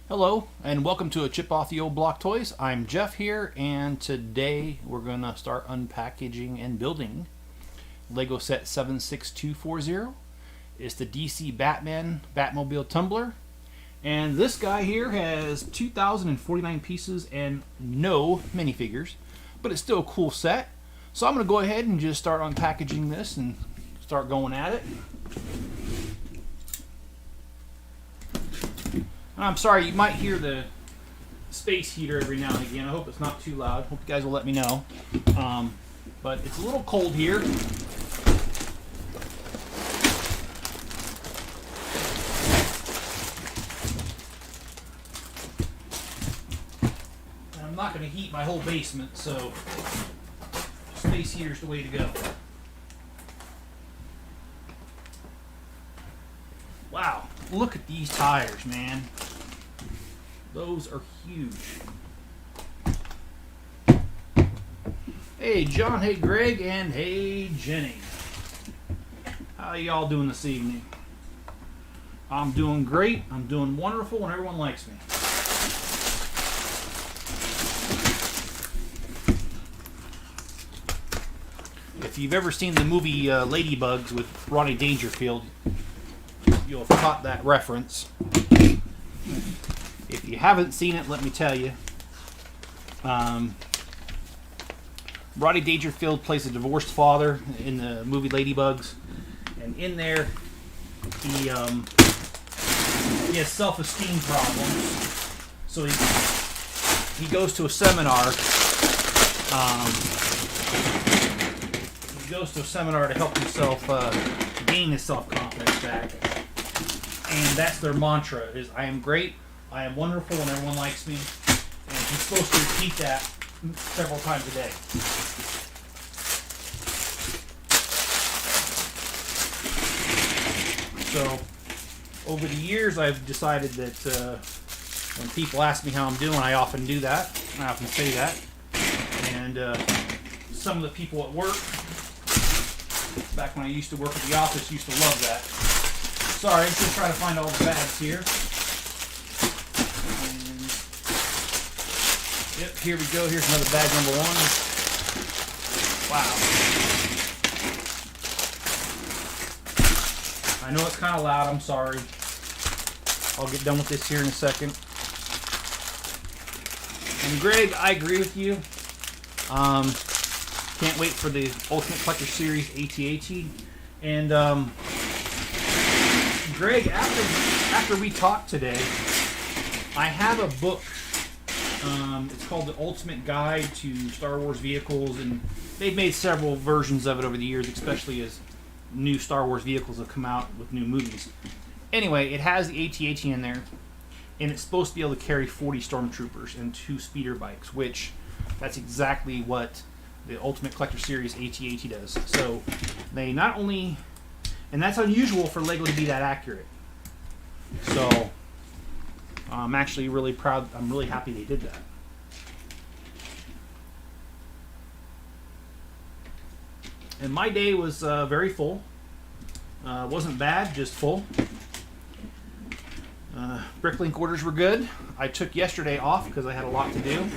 Hello, and welcome to a Chip Off the Old Block Toys. I'm Jeff here, and today we're going to start unpackaging and building Lego set 76240. It's the DC Batman Batmobile Tumbler, and this guy here has 2,049 pieces and no minifigures, but it's still a cool set. So I'm going to go ahead and just start unpackaging this and start going at it. I'm sorry, you might hear the space heater every now and again. I hope it's not too loud. Hope you guys will let me know. But it's a little cold here. And I'm not going to heat my whole basement, so space heater's the way to go. Wow, look at these tires, man. Those are huge. Hey John, hey Greg, and hey Jenny. How y'all doing this evening? I'm doing great, I'm doing wonderful, and everyone likes me. If you've ever seen the movie Ladybugs with Rodney Dangerfield, you'll have caught that reference. If you haven't seen it, let me tell you. Rodney Dangerfield plays a divorced father in the movie Ladybugs, and in there he has self-esteem problems. So he goes to a seminar. He goes to a seminar to help himself gain his self-confidence back. And that's their mantra, is I am great, I am wonderful, and everyone likes me. And he's supposed to repeat that several times a day. So, over the years, I've decided that when people ask me how I'm doing, I often do that. I often say that. And some of the people at work, back when I used to work at the office, used to love that. Sorry, I'm just trying to find all the bags here. And, yep, here we go. Here's another bag number one. Wow. I know it's kind of loud. I'm sorry. I'll get done with this here in a second. And Greg, I agree with you. Can't wait for the Ultimate Collector Series AT-AT. And Greg, after we talked today, I have a book. It's called The Ultimate Guide to Star Wars Vehicles, and they've made several versions of it over the years, especially as new Star Wars vehicles have come out with new movies. Anyway, it has the AT-AT in there, and it's supposed to be able to carry 40 stormtroopers and 2 speeder bikes, which that's exactly what the Ultimate Collector Series AT-AT does. So they not only... And that's unusual for Lego to be that accurate. So I'm actually really proud. I'm really happy they did that. And my day was very full. Wasn't bad, just full. Bricklink orders were good. I took yesterday off because I had a lot to do.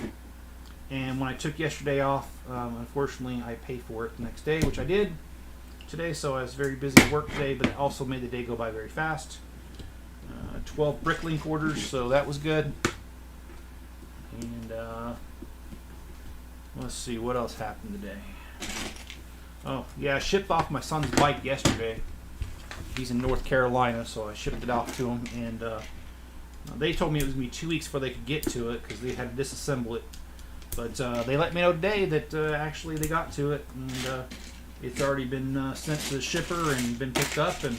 And when I took yesterday off, unfortunately, I paid for it the next day, which I did today, so I was very busy at work today, but it also made the day go by very fast. 12 Bricklink orders, so that was good. And let's see, what else happened today? Oh, yeah, I shipped off my son's bike yesterday. He's in North Carolina, so I shipped it off to him, and they told me it was going to be 2 weeks before they could get to it, because they had to disassemble it. But they let me know today that actually they got to it, and it's already been sent to the shipper and been picked up, and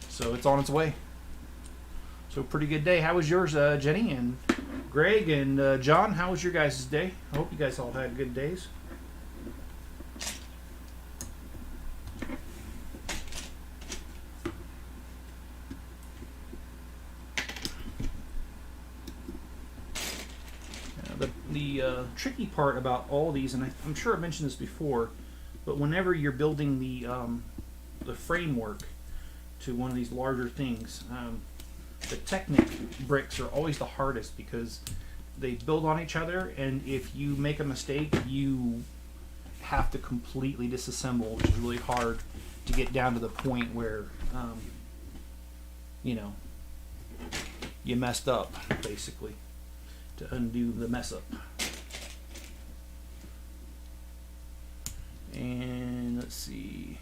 so it's on its way. So pretty good day. How was yours, Jenny and Greg and John? How was your guys' day? I hope you guys all had good days. The tricky part about all these, and I'm sure I mentioned this before, but whenever you're building the framework to one of these larger things, the Technic bricks are always the hardest because they build on each other, and if you make a mistake, you have to completely disassemble, which is really hard to get down to the point where, you know, you messed up, basically, to undo the mess up. And let's see.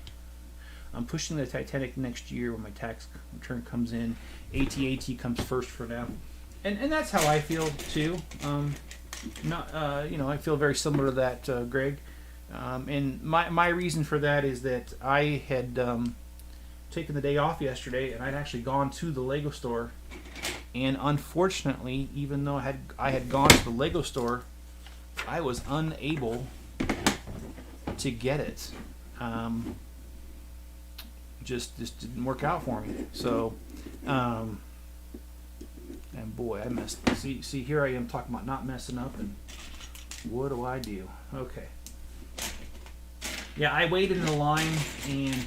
I'm pushing the Titanic next year when my tax return comes in. AT-AT comes first for now. And that's how I feel too. You know, I feel very similar to that, Greg. And my reason for that is that I had taken the day off yesterday, and I'd actually gone to the Lego store. And unfortunately, even though I had gone to the Lego store, I was unable to get it. Just didn't work out for me. So, and boy, I messed. See, here I am talking about not messing up, and what do I do? Okay. Yeah, I waited in the line, and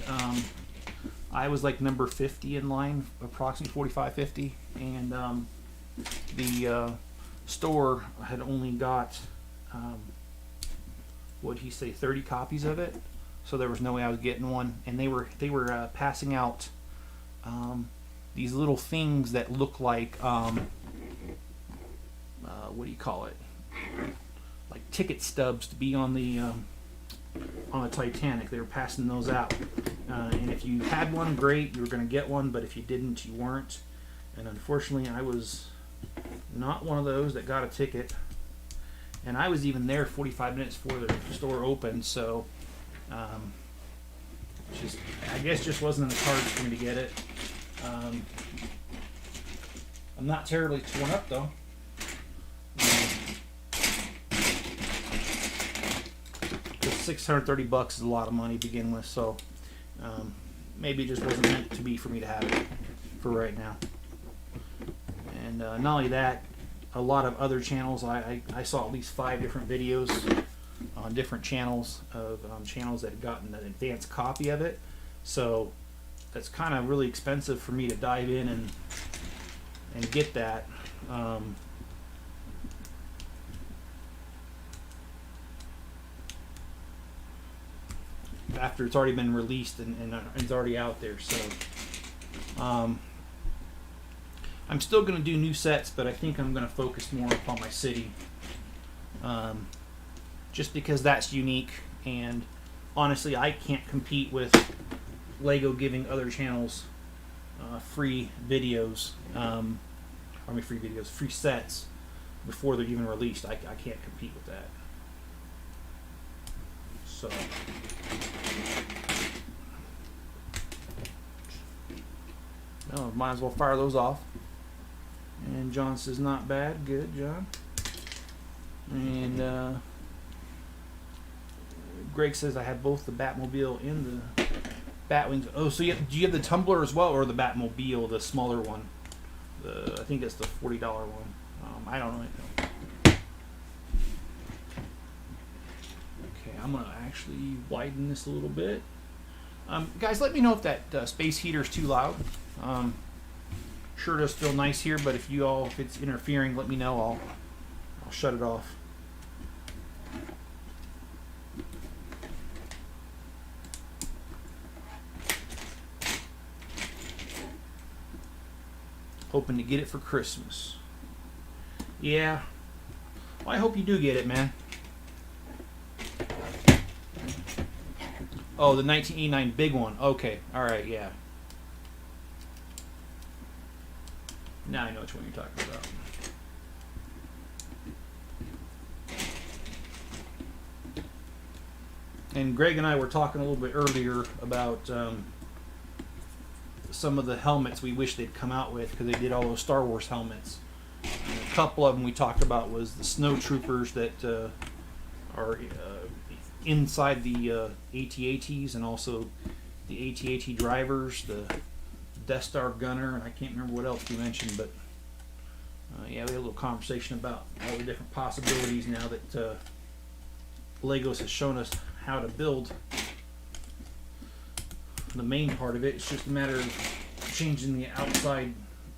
I was like number 50 in line, approximately 45, 50, and the store had only got what'd he say, 30 copies of it. So there was no way I was getting one, and they were passing out these little things that look like what do you call it? Like ticket stubs to be on the Titanic. They were passing those out, and if you had one, great, you were going to get one. But if you didn't, you weren't. And unfortunately, I was not one of those that got a ticket. And I was even there 45 minutes before the store opened, so. I guess just wasn't in the cards for me to get it. I'm not terribly torn up though. $630 is a lot of money to begin with, so maybe it just wasn't meant to be for me to have it for right now. And not only that, a lot of other channels. I saw at least 5 different videos on different channels of channels that had gotten an advanced copy of it, so that's kind of really expensive for me to dive in and get that. After it's already been released and it's already out there, so I'm still going to do new sets, but I think I'm going to focus more upon my city. Just because that's unique, and honestly, I can't compete with Lego giving other channels free videos, free sets before they're even released. I can't compete with that. So, well, might as well fire those off. And John says, not bad. Good, John. And Greg says I have both the Batmobile and the Batwings. Oh, so do you have the Tumbler as well, or the Batmobile, the smaller one? I think that's the $40 one. I don't know. Okay, I'm gonna actually widen this a little bit. Guys, let me know if that space heater is too loud. Sure does feel nice here, but if it's interfering, let me know. I'll shut it off. Hoping to get it for Christmas. Yeah. Well, I hope you do get it, man. Oh, the 1989 big one. Okay. Alright, yeah. Now I know which one you're talking about. And Greg and I were talking a little bit earlier about some of the helmets we wish they'd come out with, because they did all those Star Wars helmets. And a couple of them we talked about was the snow troopers that are inside the AT-ATs, and also the AT-AT drivers, the Death Star gunner, and I can't remember what else we mentioned, but yeah, we had a little conversation about all the different possibilities now that Legos has shown us how to build the main part of it. It's just a matter of changing the outside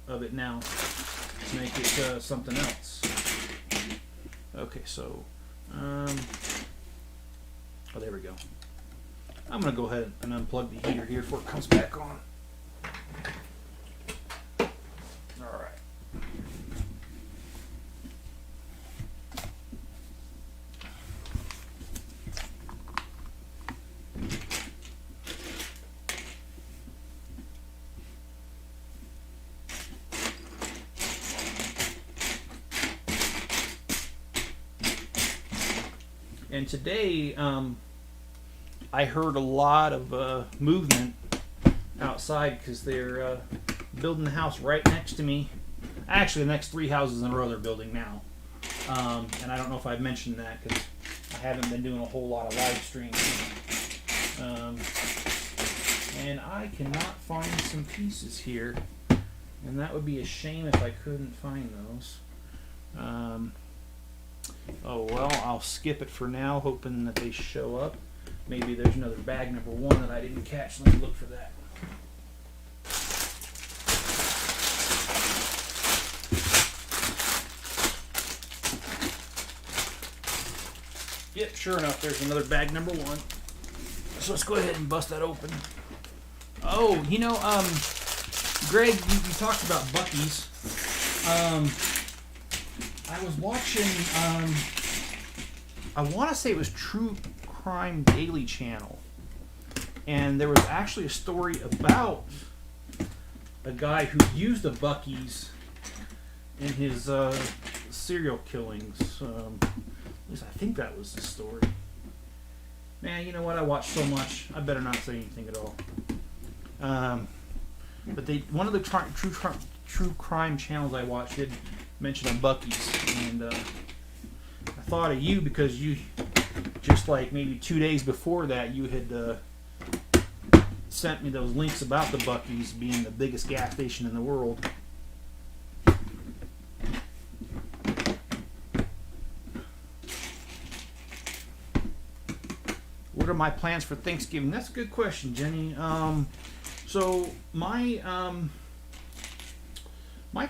of it now to make it something else. Okay, so, oh, there we go. I'm going to go ahead and unplug the heater here before it comes back on. All right. And today, I heard a lot of movement outside because they're building the house right next to me. Actually, the next 3 houses in a row they're building now. And I don't know if I've mentioned that because I haven't been doing a whole lot of live streams. And I cannot find some pieces here. And that would be a shame if I couldn't find those. Oh well, I'll skip it for now, hoping that they show up. Maybe there's another bag number 1 that I didn't catch. Let me look for that. Yep, sure enough, there's another bag number 1. So let's go ahead and bust that open. Oh, you know, Greg, you talked about Buc-ee's. I was watching, I want to say it was True Crime Daily Channel, and there was actually a story about a guy who used a Buc-ee's in his serial killings. At least I think that was the story. Man, you know what? I watch so much, I better not say anything at all. But one of the true crime channels I watched did mention on Buc-ee's, and I thought of you because you, just like maybe 2 days before that, you had sent me those links about the Buc-ee's being the biggest gas station in the world. What are my plans for Thanksgiving? That's a good question, Jenny. So my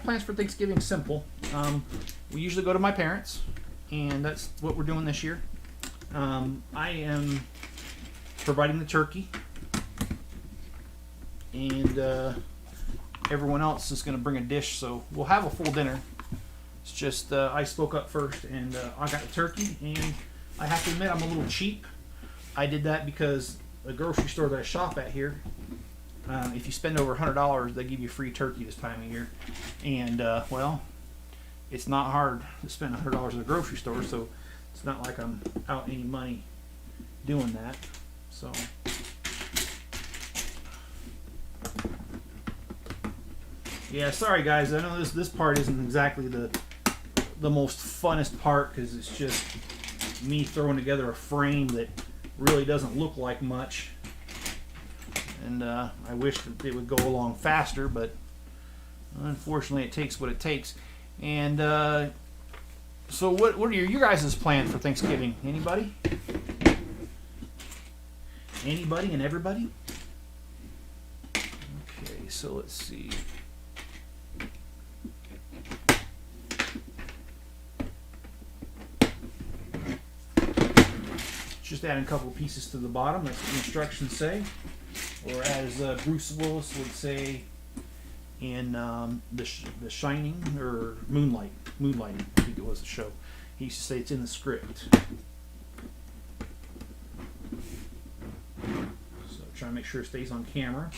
plans for Thanksgiving are simple. We usually go to my parents, and that's what we're doing this year. I am providing the turkey, and everyone else is going to bring a dish, so we'll have a full dinner. It's just I spoke up first, and I got the turkey, and I have to admit I'm a little cheap. I did that because the grocery store that I shop at here, if you spend over $100, they give you free turkey this time of year. And, well, it's not hard to spend $100 at a grocery store, so it's not like I'm out any money doing that. So, yeah, sorry guys, I know this part isn't exactly the most funnest part because it's just me throwing together a frame that really doesn't look like much. And I wish that it would go along faster, but unfortunately it takes what it takes. And so what are your guys' plans for Thanksgiving? Anybody? Anybody and everybody? Okay, so let's see. Just adding a couple pieces to the bottom. That's what the instructions say. Or as Bruce Willis would say in the Shining or Moonlighting, I think it was the show. He used to say it's in the script. So trying to make sure it stays on camera.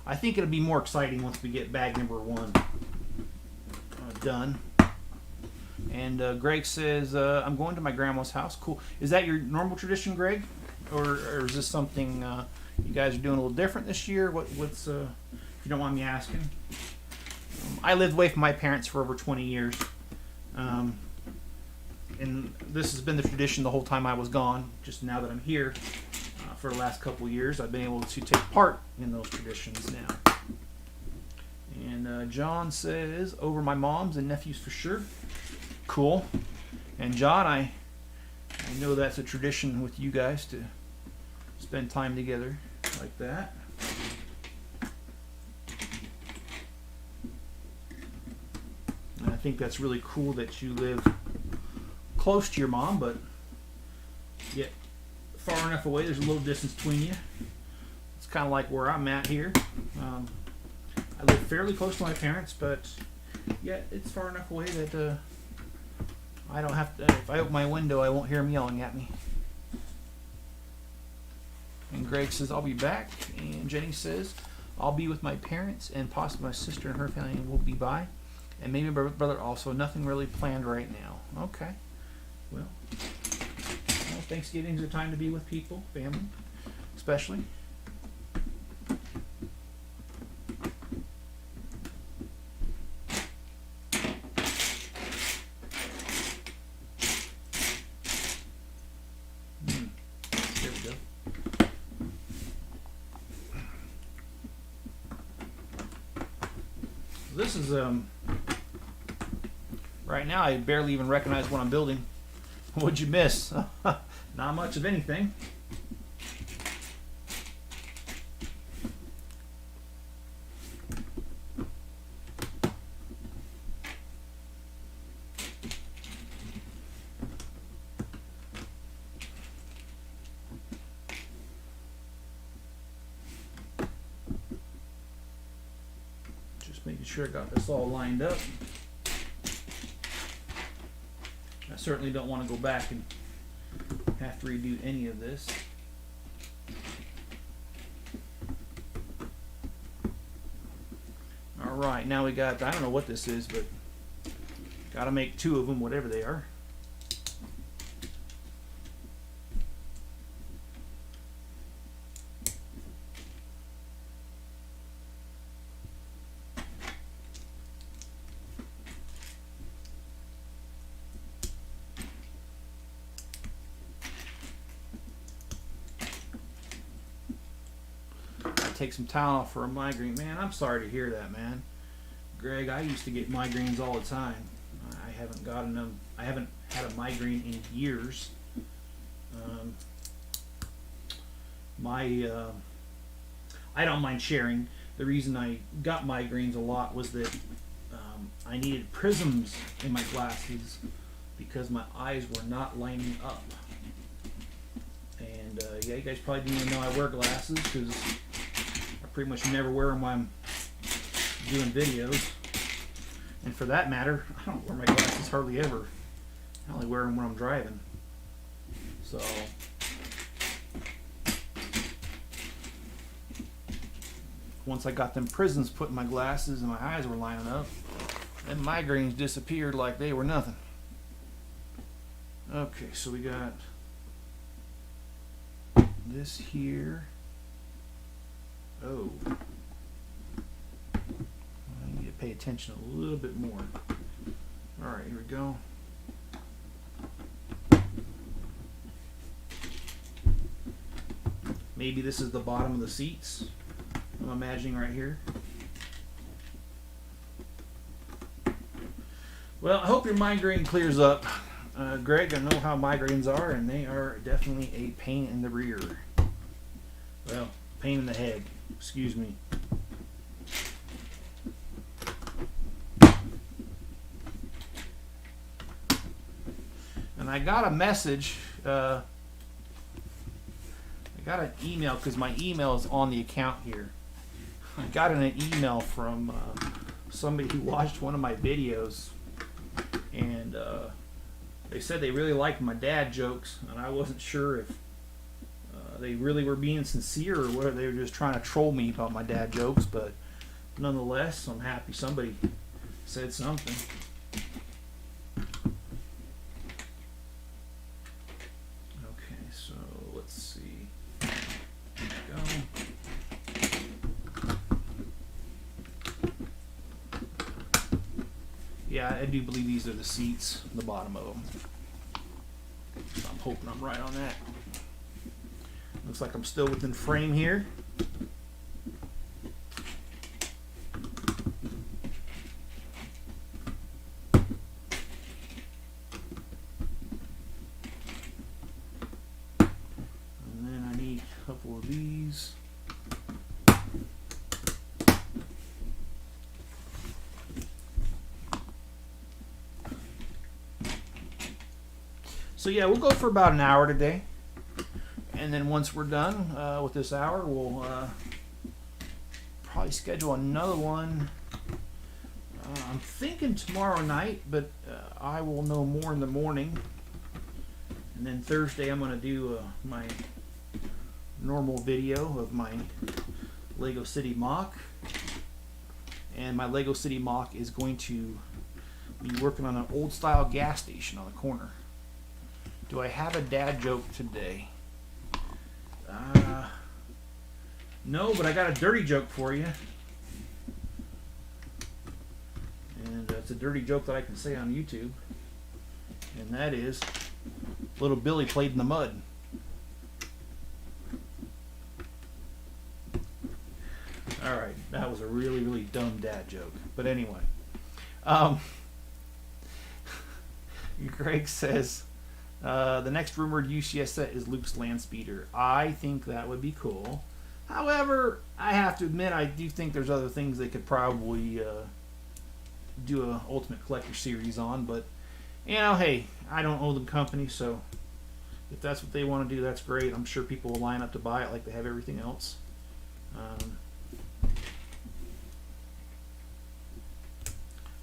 I think it'll be more exciting once we get bag number 1 done. And Greg says, I'm going to my grandma's house. Cool. Is that your normal tradition, Greg? Or is this something you guys are doing a little different this year? What's if you don't mind me asking? I lived away from my parents for over 20 years. And this has been the tradition the whole time I was gone. Just now that I'm here. For the last couple of years, I've been able to take part in those traditions now. And John says, over my mom's and nephews for sure. cool. And John, I know that's a tradition with you guys to spend time together like that. And I think that's really cool that you live close to your mom, but yet far enough away there's a little distance between you. It's kind of like where I'm at here. I live fairly close to my parents, but yet it's far enough away that I don't have to. If I open my window, I won't hear them yelling at me. And Greg says, I'll be back. And Jenny says, I'll be with my parents and possibly my sister and her family will be by. And maybe my brother also. Nothing really planned right now. Okay. Well, Thanksgiving's a time to be with people, family, especially. There we go. This is right now I barely even recognize what I'm building. What'd you miss? Not much of anything. Just making sure I got this all lined up. I certainly don't want to go back and have to redo any of this. Alright, now we got, I don't know what this is, but got to make two of them, whatever they are. Take some Tylenol for a migraine. Man, I'm sorry to hear that, man. Greg, I used to get migraines all the time. I haven't gotten them. I haven't had a migraine in years. I don't mind sharing. The reason I got migraines a lot was that I needed prisms in my glasses because my eyes were not lining up. And yeah, you guys probably didn't even know I wear glasses because pretty much never wear them while I'm doing videos. And for that matter, I don't wear my glasses hardly ever. I only wear them when I'm driving. So once I got them prisms put in my glasses and my eyes were lining up, then migraines disappeared like they were nothing. Okay, so we got this here. Oh, I need to pay attention a little bit more. All right, here we go. Maybe this is the bottom of the seats. I'm imagining right here. Well, I hope your migraine clears up. Greg, I know how migraines are, and they are definitely a pain in the rear. Well, pain in the head. Excuse me. And I got a message. I got an email because my email is on the account here. I got an email from somebody who watched one of my videos, and they said they really liked my dad jokes, and I wasn't sure if they really were being sincere or whether they were just trying to troll me about my dad jokes, but nonetheless, I'm happy somebody said something. Okay, so let's see. There we go. Yeah, I do believe these are the seats, the bottom of them. So I'm hoping I'm right on that. Looks like I'm still within frame here. So yeah, we'll go for about an hour today, and then once we're done with this hour, we'll probably schedule another one. I'm thinking tomorrow night, but I will know more in the morning. And then Thursday, I'm going to do my normal video of my Lego City mock. And my Lego City mock is going to be working on an old style gas station on the corner. Do I have a dad joke today? No, but I got a dirty joke for you. And it's a dirty joke that I can say on YouTube. And that is, little Billy played in the mud. Alright, that was a really, really dumb dad joke. But anyway. Greg says, the next rumored UCS set is Luke's land speeder. I think that would be cool. However, I have to admit, I do think there's other things they could probably do a Ultimate Collector series on. But, you know, hey, I don't owe them company, so if that's what they want to do, that's great. I'm sure people will line up to buy it like they have everything else.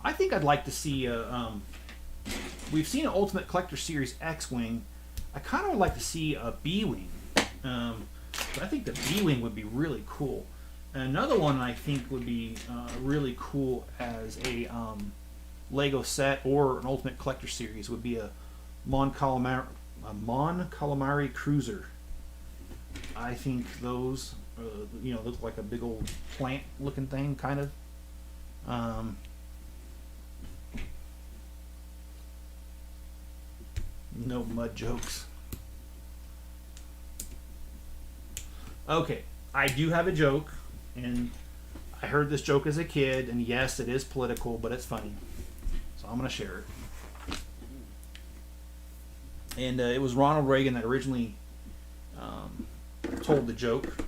I think I'd like to see we've seen an Ultimate Collector Series X-Wing. I kind of would like to see a B-Wing. But I think the B-Wing would be really cool. Another one I think would be really cool as a Lego set or an Ultimate Collector Series would be a Mon Calamari Cruiser. I think those, look like a big old plant-looking thing, kind of. No mud jokes. Okay, I do have a joke, and I heard this joke as a kid, and yes, it is political, but it's funny. So I'm going to share it. And it was Ronald Reagan that originally told the joke.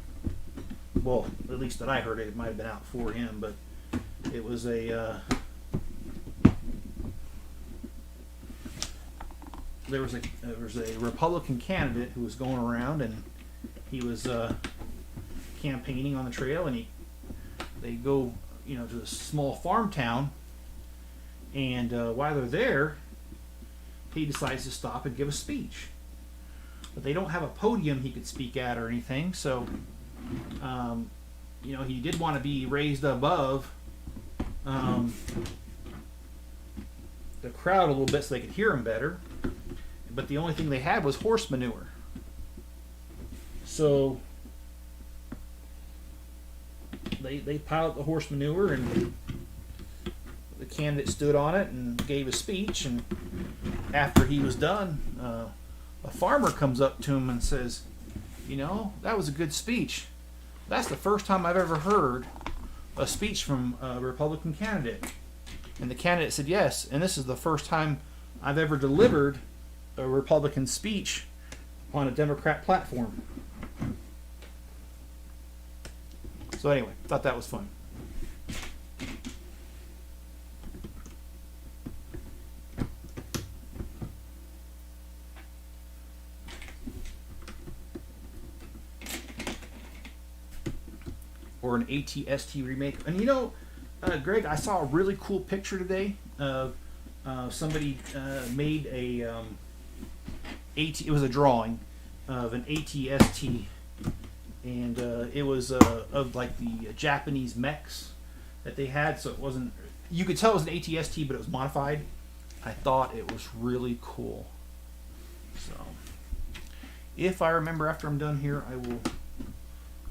Well, at least that I heard it. It might have been out for him, but it was a... There was a Republican candidate who was going around, and he was campaigning on the trail, and they go to this small farm town, and while they're there, he decides to stop and give a speech. But they don't have a podium he could speak at or anything, so he did want to be raised above the crowd a little bit so they could hear him better. But the only thing they had was horse manure. So they piled the horse manure, and the candidate stood on it and gave a speech. And after he was done, a farmer comes up to him and says, that was a good speech. That's the first time I've ever heard a speech from a Republican candidate. And the candidate said, yes, and this is the first time I've ever delivered a Republican speech on a Democrat platform. So anyway, thought that was fun. Or an AT-ST remake. And Greg, I saw a really cool picture today of somebody made a it was a drawing of an AT-ST, and it was of like the Japanese mechs that they had. So it wasn't, you could tell it was an AT-ST, but it was modified. I thought it was really cool. So if I remember after I'm done here, I will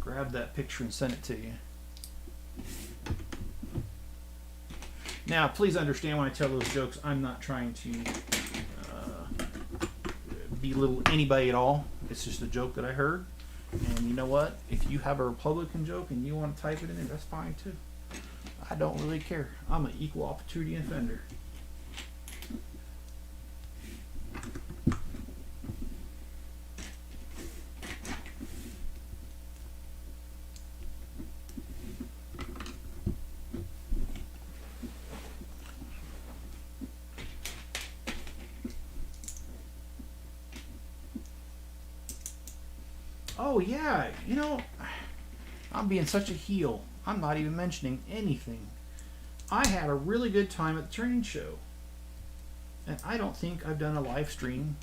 grab that picture and send it to you. Now, please understand when I tell those jokes, I'm not trying to belittle anybody at all. It's just a joke that I heard. And you know what? If you have a Republican joke and you want to type it in there, that's fine too. I don't really care. I'm an equal opportunity offender. Oh yeah, I'm being such a heel. I'm not even mentioning anything. I had a really good time at the train show. And I don't think I've done a live stream.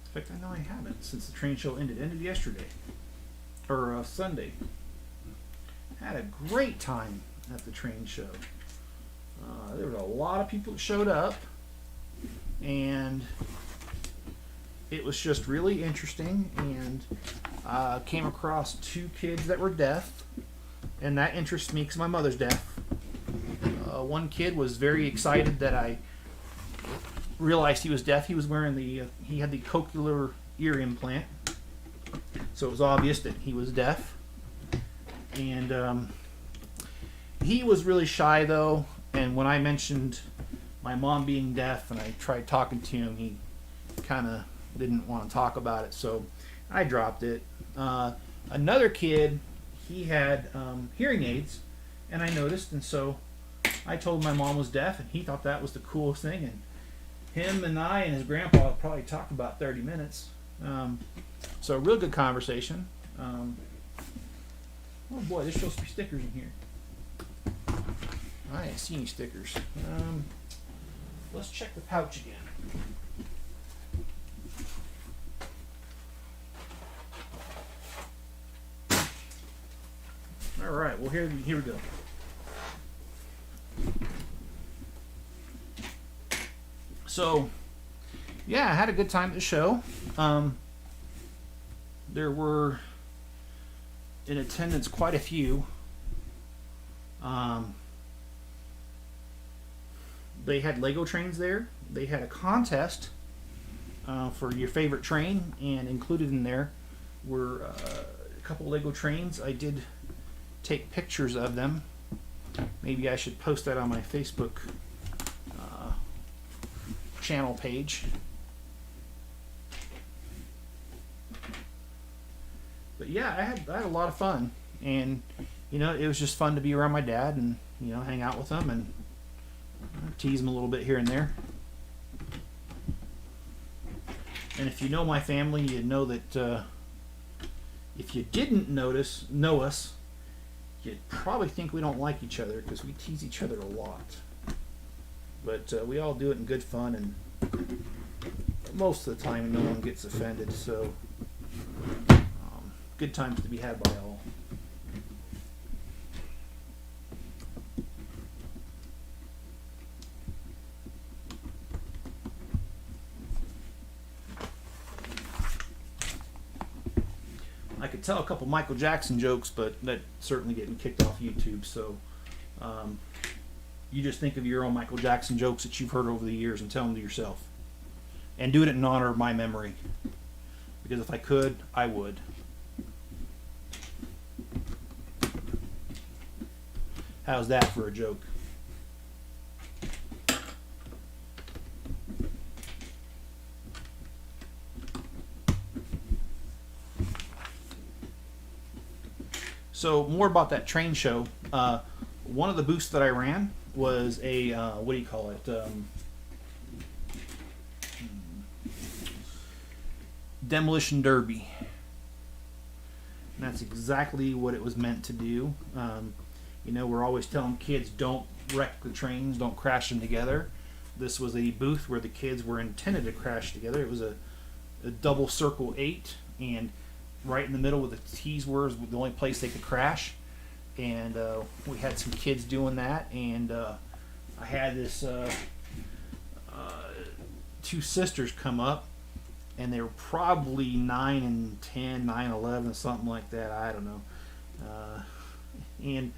In fact, I know I haven't since the train show ended. Ended yesterday. Or Sunday. I had a great time at the train show. There were a lot of people that showed up. And it was just really interesting. And came across 2 kids that were deaf. And that interests me because my mother's deaf. One kid was very excited that I realized he was deaf. He was wearing he had the cochlear ear implant, so it was obvious that he was deaf. And he was really shy though. And when I mentioned my mom being deaf and I tried talking to him, he kind of didn't want to talk about it, so I dropped it. Another kid, he had hearing aids, and I noticed, and so I told him my mom was deaf, and he thought that was the coolest thing. And him and I and his grandpa probably talked about 30 minutes. So a real good conversation. Oh boy, there's supposed to be stickers in here. I didn't see any stickers. Let's check the pouch again. All right, well here we go. So, yeah, I had a good time at the show. There were in attendance quite a few. They had Lego trains there. They had a contest for your favorite train, and included in there were a couple Lego trains. I did take pictures of them. Maybe I should post that on my Facebook channel page. But yeah, I had a lot of fun, and it was just fun to be around my dad and hang out with him and tease him a little bit here and there. And if you know my family, you know that if you didn't know us, you'd probably think we don't like each other because we tease each other a lot. But we all do it in good fun, and most of the time no one gets offended, so good times to be had by all. I could tell a couple Michael Jackson jokes, but that's certainly getting kicked off YouTube, so you just think of your own Michael Jackson jokes that you've heard over the years and tell them to yourself. And do it in honor of my memory. Because if I could, I would. How's that for a joke? So more about that train show. One of the booths that I ran was a what do you call it? Demolition derby. And that's exactly what it was meant to do. We're always telling kids don't wreck the trains, don't crash them together. This was a booth where the kids were intended to crash together. It was a double circle 8, and right in the middle where the T's were was the only place they could crash. And we had some kids doing that, and I had this 2 sisters come up, and they were probably 9 and 10, 9, 11, something like that. I don't know. And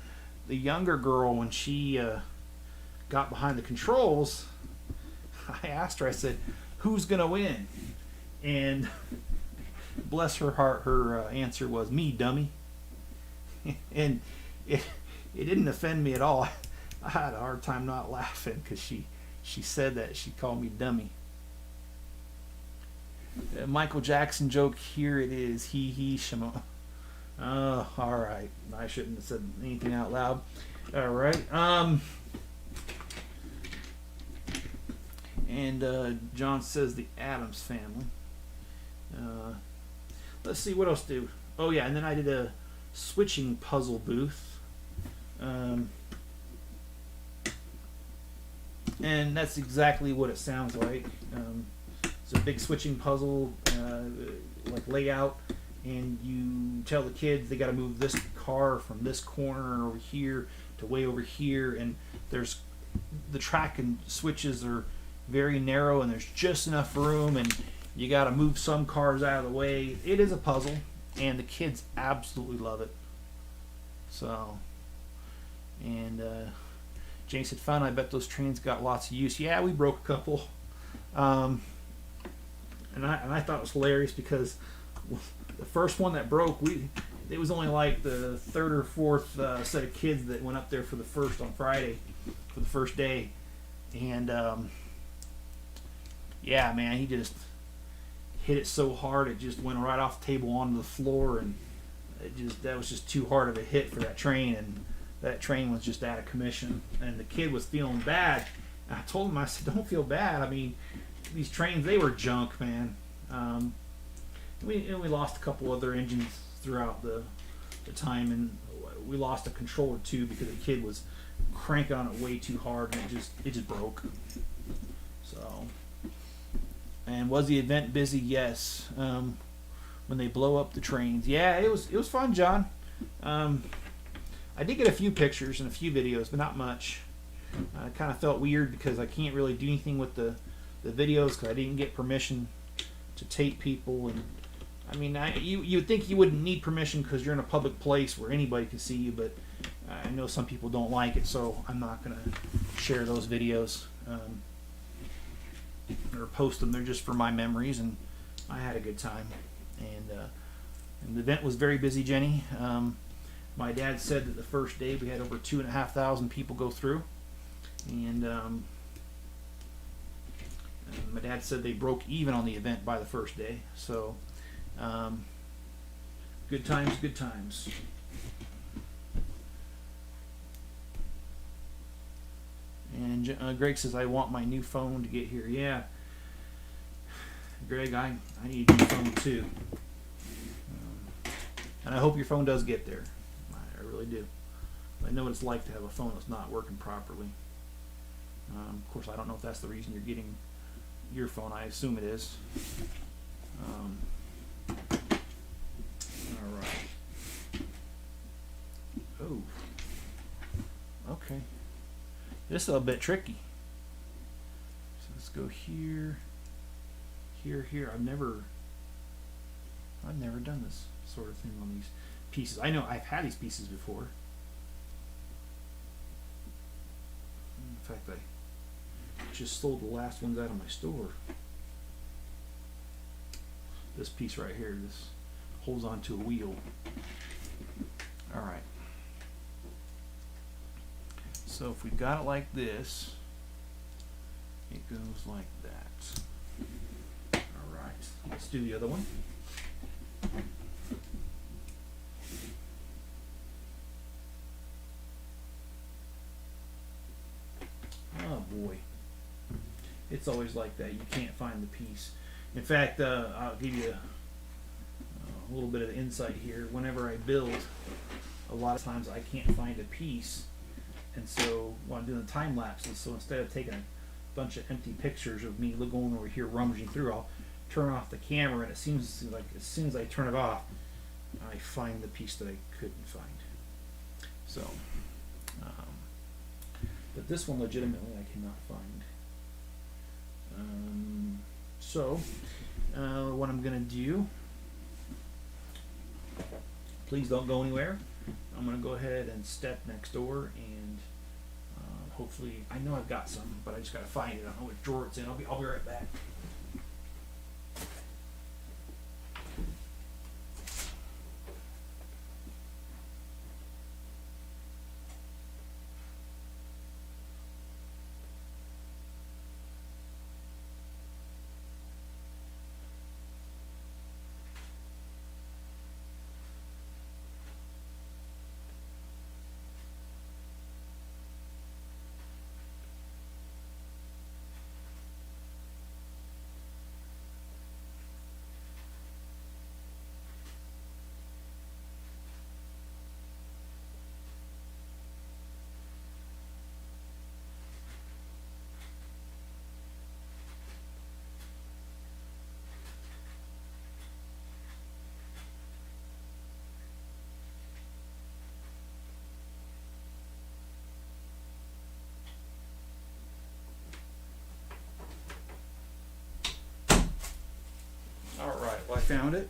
the younger girl, when she got behind the controls, I asked her, I said, "Who's going to win?" And bless her heart, her answer was, "Me, dummy." And it didn't offend me at all. I had a hard time not laughing because she said that. She called me dummy. Michael Jackson joke, here it is. He, Shimo. Oh, all right. I shouldn't have said anything out loud. All right. And John says the Addams Family. let's see what else do. Oh yeah, and then I did a switching puzzle booth. And that's exactly what it sounds like. It's a big switching puzzle, like layout, and you tell the kids they got to move this car from this corner over here to way over here, and there's the track and switches are very narrow, and there's just enough room, and you got to move some cars out of the way. It is a puzzle, and the kids absolutely love it. So, and Jane said, "Fun. I bet those trains got lots of use." Yeah, we broke a couple, and I thought it was hilarious because the first one that broke, it was only like the third or fourth set of kids that went up there for the first on Friday for the first day, and yeah, man, he just hit it so hard it just went right off the table onto the floor, and that was just too hard of a hit for that train, and that train was just out of commission, and the kid was feeling bad. And I told him, I said, "Don't feel bad. I mean, these trains, they were junk, man." We lost a couple other engines throughout the time, and we lost a controller too because the kid was cranking on it way too hard, and it just broke. So, and was the event busy? Yes. When they blow up the trains, yeah, it was fun, John. I did get a few pictures and a few videos, but not much. I kind of felt weird because I can't really do anything with the videos because I didn't get permission to tape people, and I mean, you'd think you wouldn't need permission because you're in a public place where anybody can see you, but I know some people don't like it, so I'm not going to share those videos or post them. They're just for my memories, and I had a good time. And the event was very busy, Jenny. My dad said that the first day we had over 2,500 people go through, and my dad said they broke even on the event by the first day. So good times, good times. And Greg says, "I want my new phone to get here." Yeah, Greg, I need a new phone too, and I hope your phone does get there. I really do. I know what it's like to have a phone that's not working properly. Of course, I don't know if that's the reason you're getting your phone. I assume it is. All right. Oh. Okay. This is a bit tricky. So let's go here, here. I've never done this sort of thing on these pieces. I know I've had these pieces before. In fact, I just sold the last ones out of my store. This piece right here, this holds onto a wheel. All right. So if we got it like this, it goes like that. All right. Let's do the other one. Oh boy, it's always like that. You can't find the piece. In fact, I'll give you a little bit of insight here. Whenever I build, a lot of times I can't find a piece, and so when I'm doing the time lapses, so instead of taking a bunch of empty pictures of me going over here rummaging through, I'll turn off the camera, and it seems like as soon as I turn it off, I find the piece that I couldn't find. So. But this one legitimately I cannot find. So what I'm going to do, please don't go anywhere. I'm going to go ahead and step next door, and hopefully, I know I've got some, but I just got to find it. I don't know which drawer it's in. I'll be right back. found it.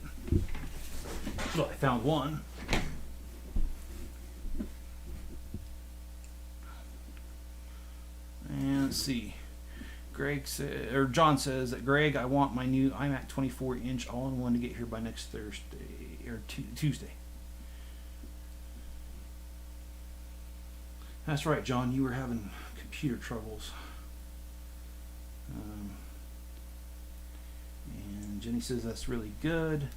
Well, I found one. And let's see. John says that, Greg, I want my new iMac 24-inch all-in-one to get here by next Thursday or Tuesday. That's right, John. You were having computer troubles. And Jenny says that's really good.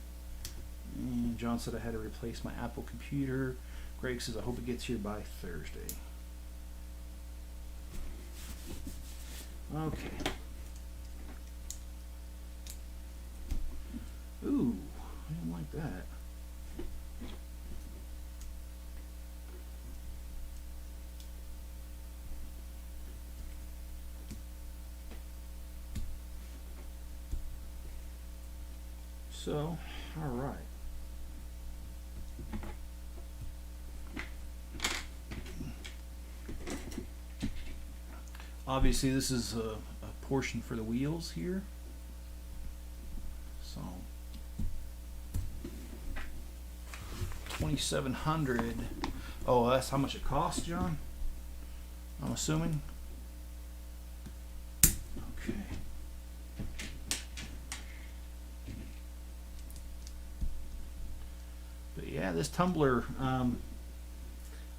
And John said I had to replace my Apple computer. Greg says I hope it gets here by Thursday. Okay. Ooh, I didn't like that. So, all right. Obviously, this is a portion for the wheels here. So, 2,700. Oh, that's how much it costs, John? I'm assuming. Okay. But yeah, this tumbler,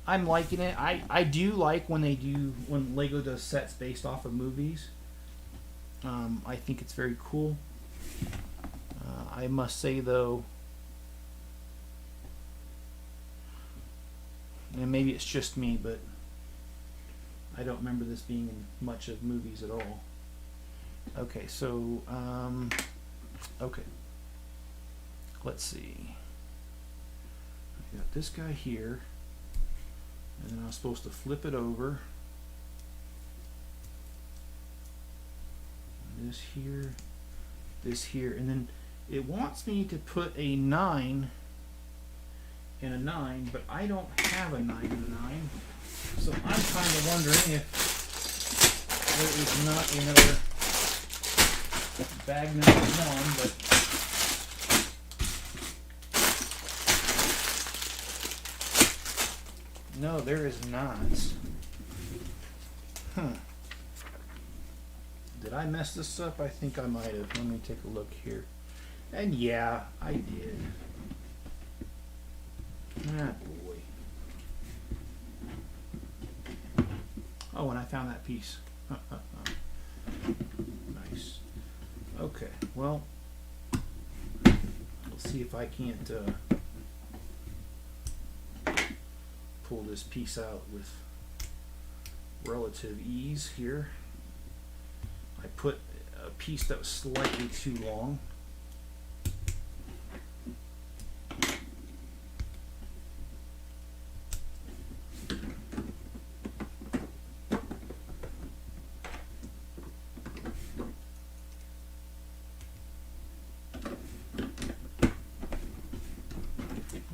I'm liking it. I do like when Lego does sets based off of movies. I think it's very cool. I must say though, and maybe it's just me, but I don't remember this being in much of movies at all. Okay, so okay, let's see. I got this guy here, and then I was supposed to flip it over. This here, and then it wants me to put a 9 and a 9, but I don't have a 9 and a 9, so I'm kind of wondering if there is not another bag number 1, but no, there is not. Did I mess this up? I think I might have. Let me take a look here. And yeah, I did. Ah, boy. Oh, and I found that piece. Nice. Okay, well, let's see if I can't pull this piece out with relative ease here. I put a piece that was slightly too long.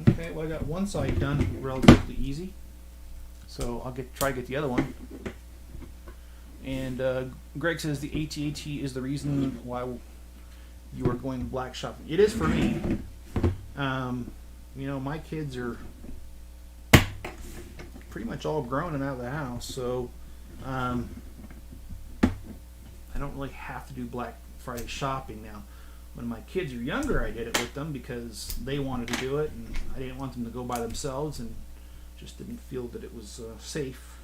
Okay, well I got one side done relatively easy, so I'll try to get the other one. And Greg says the AT-AT is the reason why you are going black shopping. It is for me. You know, my kids are pretty much all grown and out of the house, so I don't really have to do Black Friday shopping now. When my kids are younger, I did it with them because they wanted to do it, and I didn't want them to go by themselves, and just didn't feel that it was safe.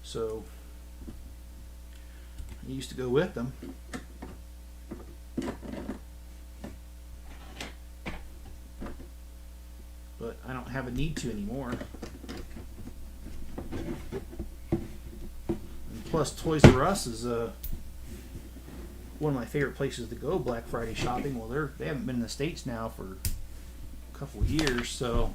So I used to go with them. But I don't have a need to anymore. And plus, Toys R Us is one of my favorite places to go Black Friday shopping. Well, they haven't been in the States now for a couple of years, so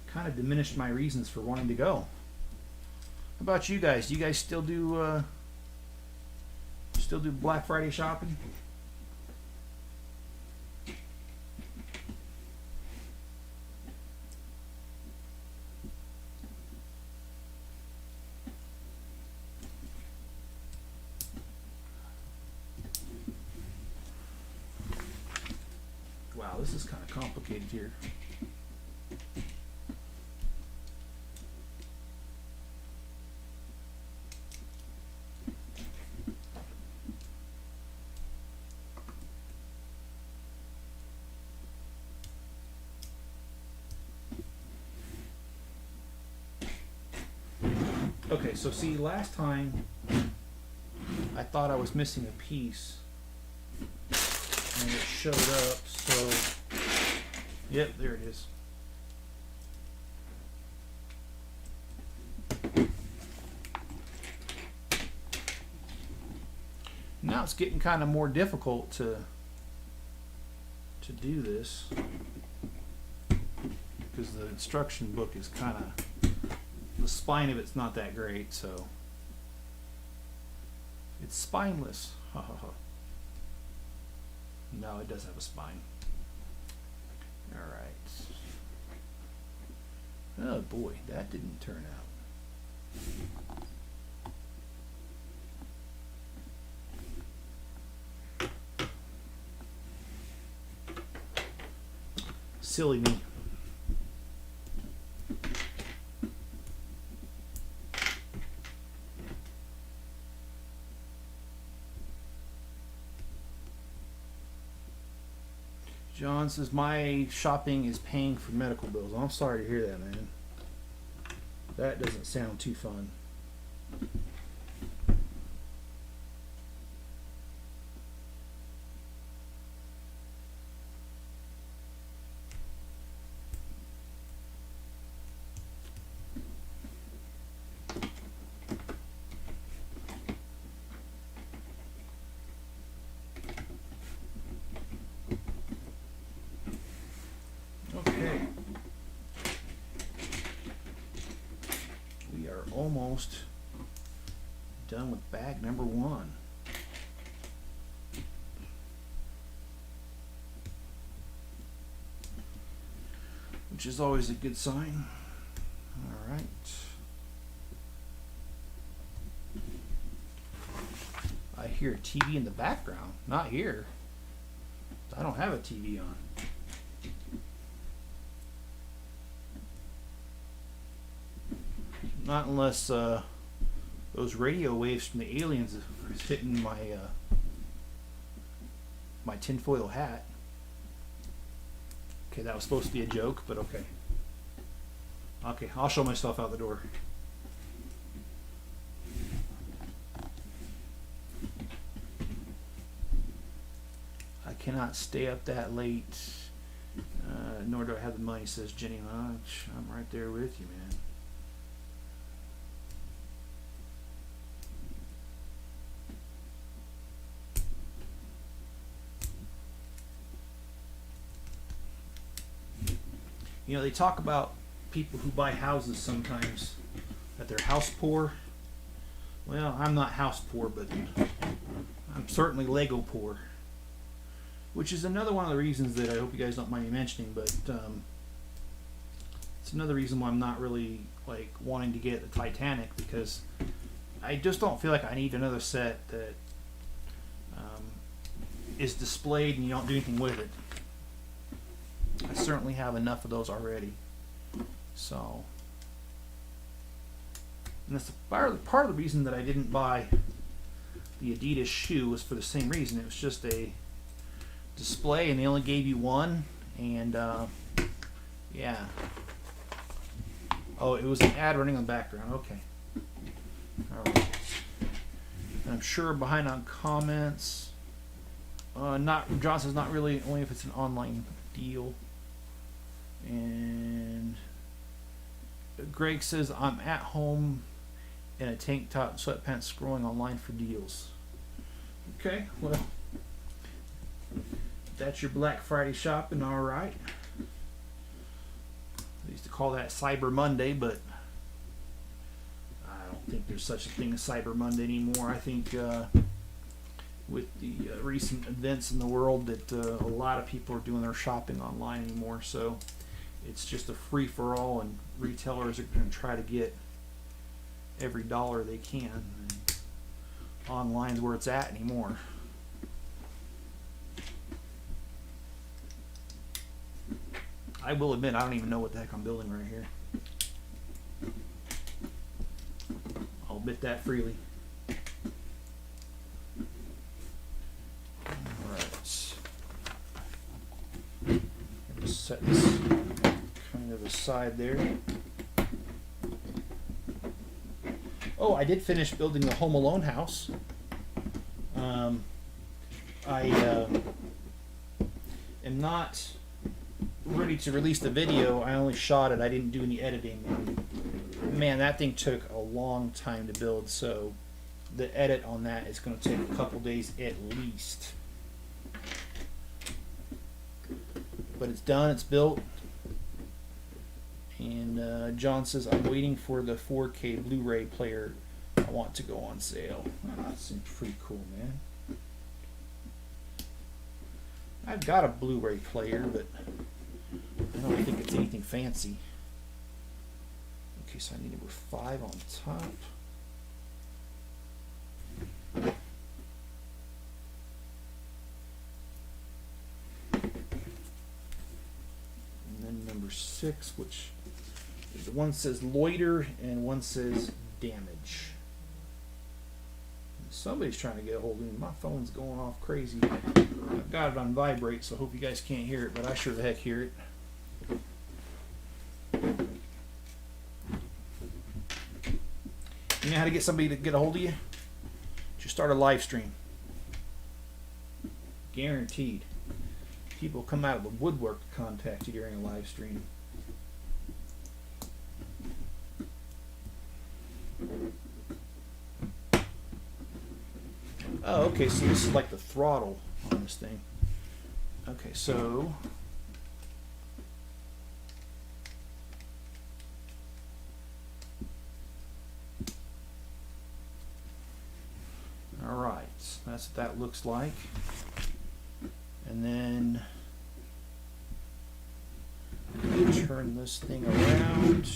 kind of diminished my reasons for wanting to go. How about you guys? Do you guys still do Black Friday shopping? this is kind of complicated here. Okay, so see, last time I thought I was missing a piece and it showed up, so yep, there it is. Now it's getting kind of more difficult to do this because the instruction book is kind of, the spine of it's not that great, so it's spineless. Ha ha ha. No, it does have a spine. Alright. Oh boy, that didn't turn out. Silly me. John says my shopping is paying for medical bills. I'm sorry to hear that, man. That doesn't sound too fun. Okay. We are almost done with bag number 1. Which is always a good sign. All right. I hear a TV in the background. Not here. I don't have a TV on. Not unless those radio waves from the aliens are hitting my my tinfoil hat. Okay, that was supposed to be a joke, but okay. Okay, I'll show myself out the door. I cannot stay up that late, nor do I have the money, says Jenny Lodge. I'm right there with you, man. You know, they talk about people who buy houses sometimes, that they're house poor. Well, I'm not house poor, but I'm certainly Lego poor. Which is another one of the reasons that I hope you guys don't mind me mentioning, but it's another reason why I'm not really like wanting to get the Titanic, because I just don't feel like I need another set that is displayed and you don't do anything with it. I certainly have enough of those already. So, and that's part of the reason that I didn't buy the Adidas shoe was for the same reason. It was just a display and they only gave you one, and yeah. Oh, it was an ad running in the background. Okay. Alright. I'm sure behind on comments. John says not really, only if it's an online deal. And Greg says I'm at home in a tank top and sweatpants scrolling online for deals. Okay, well, that's your Black Friday shopping, alright. I used to call that Cyber Monday, but I don't think there's such a thing as Cyber Monday anymore. I think with the recent events in the world that a lot of people are doing their shopping online anymore, so it's just a free-for-all, and retailers are going to try to get every dollar they can. And online's where it's at anymore. I will admit, I don't even know what the heck I'm building right here. I'll admit that freely. Alright. Just set this kind of aside there. Oh, I did finish building the Home Alone house. I am not ready to release the video. I only shot it. I didn't do any editing. Man, that thing took a long time to build, so the edit on that is going to take a couple days at least. But it's done. It's built. And John says, I'm waiting for the 4K Blu-ray player. I want to go on sale. Oh, that seems pretty cool, man. I've got a Blu-ray player, but I don't think it's anything fancy. Okay, so I need number 5 on top. And then number 6, which is the one says loiter and one says damage. Somebody's trying to get a hold of me. My phone's going off crazy. I've got it on vibrate, so I hope you guys can't hear it, but I sure the heck hear it. You know how to get somebody to get a hold of you? Just start a live stream. Guaranteed. People come out of the woodwork to contact you during a live stream. Oh, okay, so this is like the throttle on this thing. Okay, so all right, that's what that looks like. And then turn this thing around,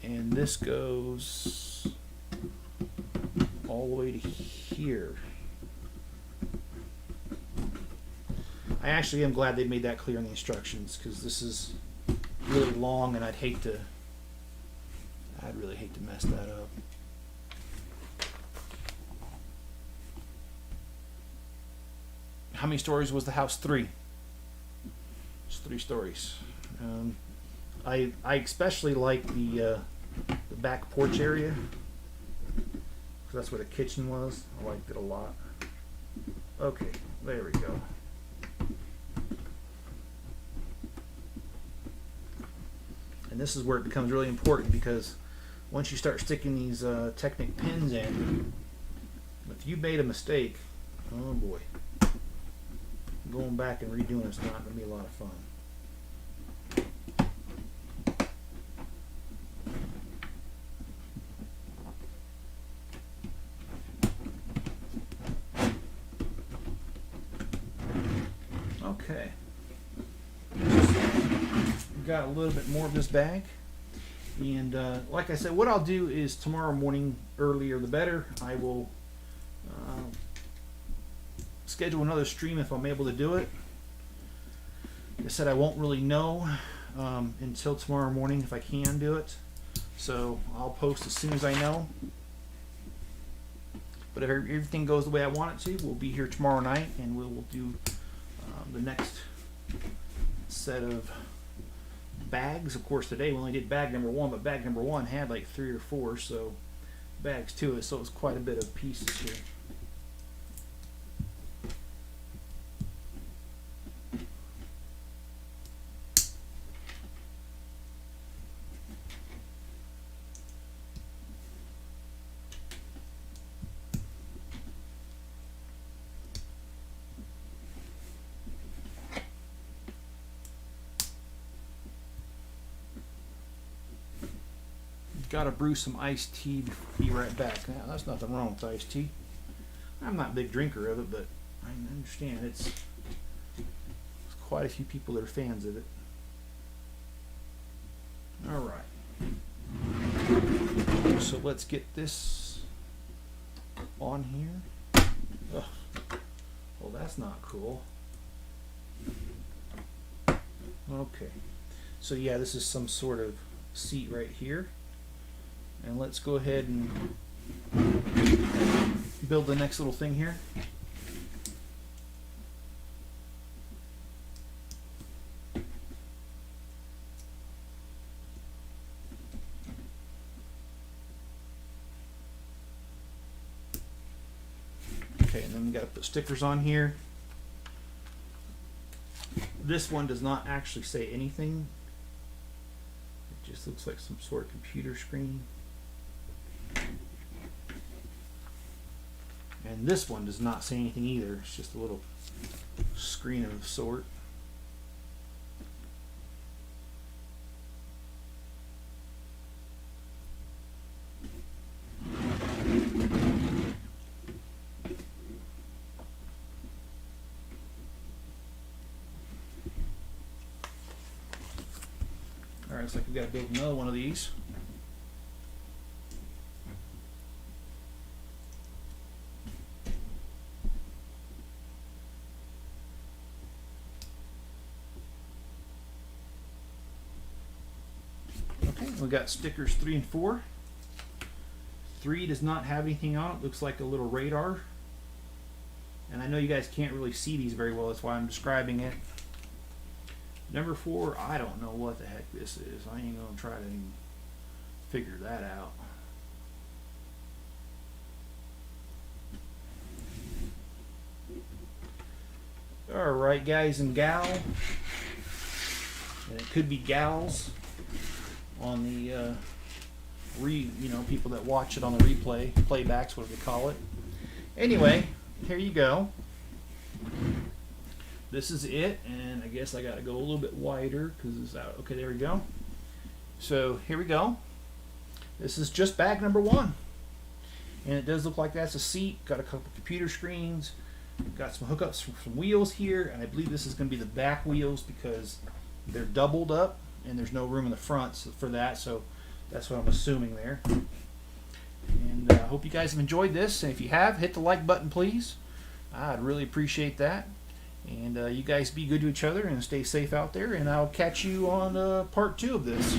and this goes all the way to here. I actually am glad they made that clear in the instructions, because this is really long and I'd really hate to mess that up. How many stories was the house? 3. It's 3 stories. I especially like the back porch area. That's where the kitchen was. I liked it a lot. Okay, there we go. And this is where it becomes really important, because once you start sticking these Technic pins in, if you made a mistake, oh boy, going back and redoing it's not going to be a lot of fun. Okay, got a little bit more of this bag, and like I said, what I'll do is tomorrow morning, earlier the better, I will schedule another stream if I'm able to do it. Like I said, I won't really know until tomorrow morning if I can do it, so I'll post as soon as I know. But if everything goes the way I want it to, we'll be here tomorrow night, and we will do the next set of bags. Of course, today we only did bag number 1, but bag number 1 had like 3 or 4 so bags to it, so it was quite a bit of pieces here. Gotta brew some iced tea. Be right back. Now, that's nothing wrong with iced tea. I'm not a big drinker of it, but I understand it's quite a few people that are fans of it. All right. So let's get this on here. Ugh. Well, that's not cool. Okay, so yeah, this is some sort of seat right here, and let's go ahead and build the next little thing here. Okay, and then we got to put stickers on here. This one does not actually say anything. It just looks like some sort of computer screen. And this one does not say anything either. It's just a little screen of sort. Alright, looks like we've got to build another one of these. Okay, we got stickers 3 and 4. 3 does not have anything on it. Looks like a little radar. And I know you guys can't really see these very well. That's why I'm describing it. Number 4, I don't know what the heck this is. I ain't gonna try to even figure that out. Alright, guys and gal. And it could be gals on the people that watch it on the replay, playbacks, whatever they call it. Anyway, here you go. This is it, and I guess I got to go a little bit wider because it's out. Okay, there we go. So here we go. This is just bag number 1, and it does look like that's a seat. Got a couple computer screens. Got some hookups from some wheels here, and I believe this is going to be the back wheels because they're doubled up, and there's no room in the front for that. So that's what I'm assuming there. And I hope you guys have enjoyed this. And if you have, hit the like button, please. I'd really appreciate that. And you guys be good to each other and stay safe out there. And I'll catch you on part 2 of this.